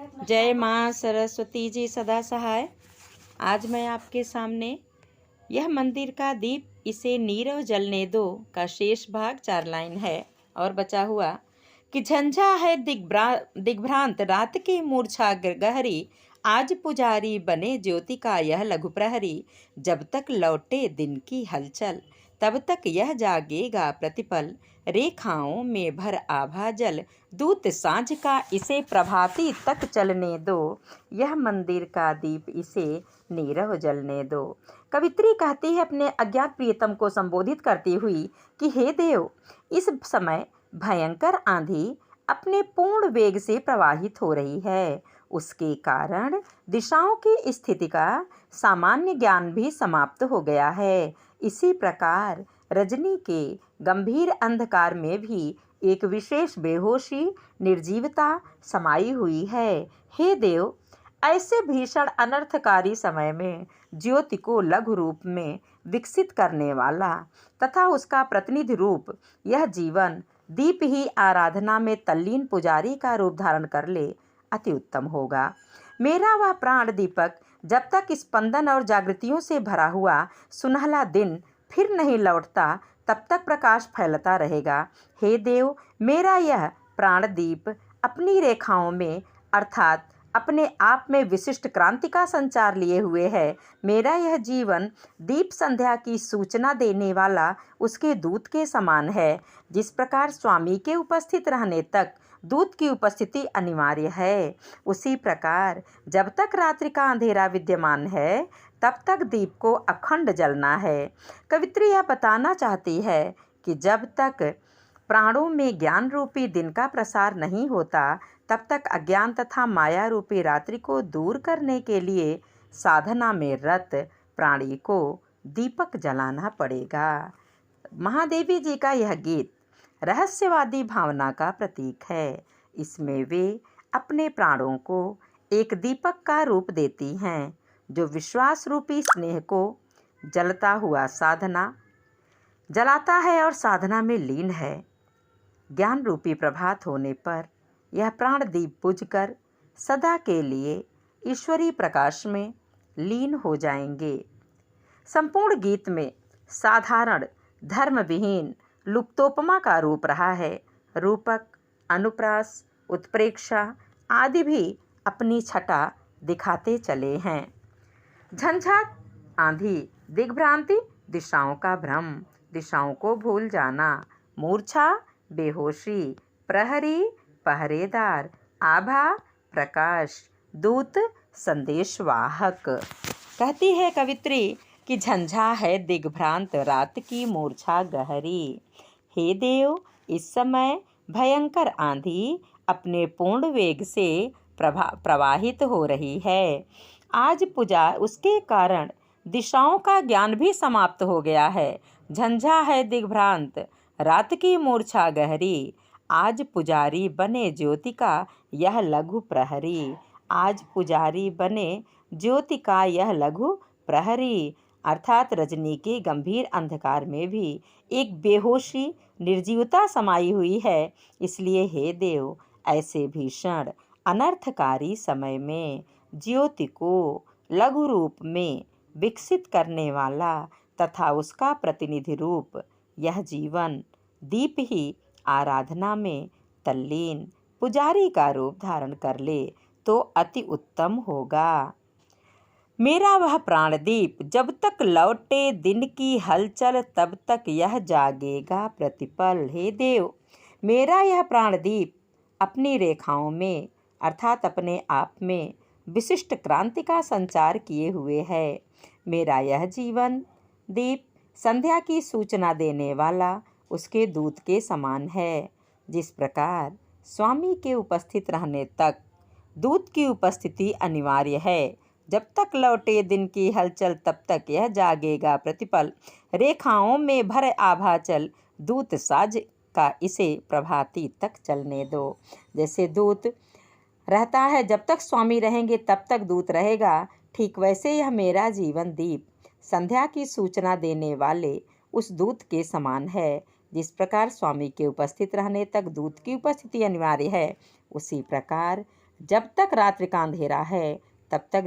जय माँ सरस्वती जी सदा सहाय। आज मैं आपके सामने यह मंदिर का दीप इसे नीरव जलने दो का शेष भाग 4 लाइन है और बचा हुआ कि झंझा है दिग्भ्रांत रात की मूर्छा गहरी, आज पुजारी बने ज्योति का यह लघु प्रहरी। जब तक लौटे दिन की हलचल तब तक यह जागेगा प्रतिपल, रेखाओं में भर आभा जल दूत सांझ का इसे प्रभाती तक चलने दो, यह मंदिर का दीप इसे नीरव जलने दो। कवित्री कहती है अपने अज्ञात प्रियतम को संबोधित करती हुई कि हे देव, इस समय भयंकर आंधी अपने पूर्ण वेग से प्रवाहित हो रही है। उसके कारण दिशाओं की स्थिति का सामान्य ज्ञान भी समाप्त हो गया है। इसी प्रकार रजनी के गंभीर अंधकार में भी एक विशेष बेहोशी निर्जीवता समाई हुई है। हे देव, ऐसे भीषण अनर्थकारी समय में ज्योति को लघु रूप में विकसित करने वाला तथा उसका प्रतिनिधि रूप यह जीवन दीप ही आराधना में तल्लीन पुजारी का रूप धारण कर ले, अति उत्तम होगा। मेरा वह प्राण दीपक जब तक स्पंदन और जागृतियों से भरा हुआ सुनहला दिन फिर नहीं लौटता तब तक प्रकाश फैलता रहेगा। हे देव, मेरा यह प्राण दीप अपनी रेखाओं में अर्थात अपने आप में विशिष्ट क्रांति का संचार लिए हुए है। मेरा यह जीवन दीप संध्या की सूचना देने वाला उसके दूत के समान है। जिस प्रकार स्वामी के उपस्थित रहने तक दूत की उपस्थिति अनिवार्य है, उसी प्रकार जब तक रात्रि का अंधेरा विद्यमान है तब तक दीप को अखंड जलना है। कवित्री यह बताना चाहती है कि जब तक प्राणों में ज्ञान रूपी दिन का प्रसार नहीं होता तब तक अज्ञान तथा माया रूपी रात्रि को दूर करने के लिए साधना में रत प्राणी को दीपक जलाना पड़ेगा। महादेवी जी का यह गीत रहस्यवादी भावना का प्रतीक है। इसमें वे अपने प्राणों को एक दीपक का रूप देती हैं जो विश्वास रूपी स्नेह को जलता हुआ जलाता है और साधना में लीन है। ज्ञान रूपी प्रभात होने पर यह प्राण दीप बुझकर सदा के लिए ईश्वरीय प्रकाश में लीन हो जाएंगे। संपूर्ण गीत में साधारण धर्म विहीन लुप्तोपमा का रूप रहा है। रूपक, अनुप्रास, उत्प्रेक्षा आदि भी अपनी छटा दिखाते चले हैं। झंझा आंधी, दिग्भ्रांति दिशाओं का भ्रम, दिशाओं को भूल जाना, मूर्छा बेहोशी, प्रहरी पहरेदार, आभा प्रकाश, दूत संदेशवाहक। कहती है कवित्री कि झंझा है दिग्भ्रांत रात की मूर्छा गहरी। हे देव, इस समय भयंकर आंधी अपने पूर्ण वेग से प्रवाहित हो रही है। आज पूजा उसके कारण दिशाओं का ज्ञान भी समाप्त हो गया है। झंझा है दिग्भ्रांत रात की मूर्छा गहरी, आज पुजारी बने ज्योति का यह लघु प्रहरी। आज पुजारी बने ज्योति का यह लघु प्रहरी अर्थात रजनी के गंभीर अंधकार में भी एक बेहोशी निर्जीवता समाई हुई है। इसलिए हे देव, ऐसे भीषण अनर्थकारी समय में ज्योति को लघु रूप में विकसित करने वाला तथा उसका प्रतिनिधि रूप यह जीवन दीप ही आराधना में तल्लीन पुजारी का रूप धारण कर ले तो अति उत्तम होगा। मेरा वह प्राणदीप जब तक लौटे दिन की हलचल तब तक यह जागेगा प्रतिपल। हे देव, मेरा यह प्राणदीप अपनी रेखाओं में अर्थात अपने आप में विशिष्ट क्रांति का संचार किए हुए है। मेरा यह जीवन दीप संध्या की सूचना देने वाला उसके दूत के समान है। जिस प्रकार स्वामी के उपस्थित रहने तक दूत की उपस्थिति अनिवार्य है, जब तक लौटे दिन की हलचल तब तक यह जागेगा प्रतिपल। रेखाओं में भर आभाचल दूत साज का इसे प्रभाती तक चलने दो। जैसे दूत रहता है, जब तक स्वामी रहेंगे तब तक दूत रहेगा, ठीक वैसे यह मेरा जीवन दीप संध्या की सूचना देने वाले उस दूत के समान है। जिस प्रकार स्वामी के उपस्थित रहने तक दूत की उपस्थिति अनिवार्य है, उसी प्रकार जब तक रात्रि का अंधेरा है तब तक